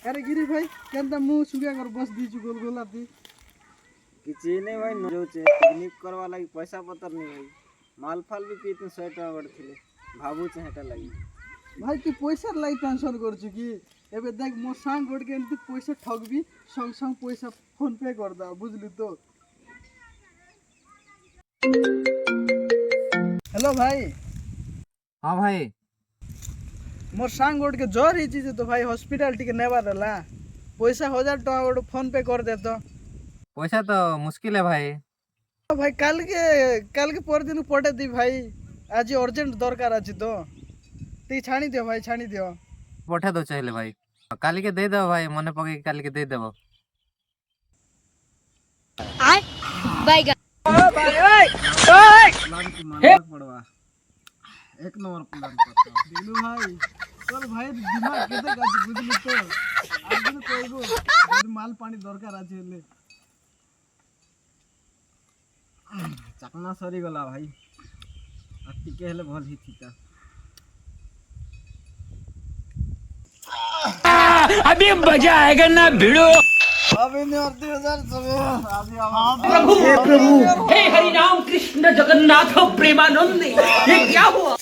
अरे गिरी भाई केनता मुंह सुगा कर बस दीचु गोल गोला दी किछि नहीं भाई न जोचे पिकनिक करवा लागि पैसा पतर नहीं भाई माल फाल भी पीते 100 टका पड़थिले भाबू हेटा लागि भाई तू पैसा लाई टेंशन करछु की एबे देख मो सांग गोड के एंती पैसा ठगबी संग संग पैसा फोन पे कर दा बुझलु तो। हेलो भाई। हाँ भाई मोर सांग गोड के ज्वर ही चीज तो भाई हॉस्पिटल टिके नेबा देला पैसा 1000 टका गोड फोन पे कर दे तो। पैसा तो मुश्किल है भाई। तो भाई कल के पर दिन पटे दी भाई आज अर्जेंट दरकार अछि तो ती छाणी दियो भाई छाणी दियो पठा दो चाहे भाई काली के दे दो भाई मन पके काली के दे देबो। प्लान को मानना पड़वा एक नंबर प्लान करता दिलू भाई चल भाई दिमाग केते काछ बुझलु तो आज दिन कहबो जदी माल पानी दरकार अछि हेले चकना सरी गला भाई आ टिके हेले भल ही थिता अभी मजा आएगा ना भिड़ो। अबे ने 2000 सब अभी प्रभु हे प्रभु हे हरि राम कृष्ण जगन्नाथ प्रेमानंद ये क्या हुआ।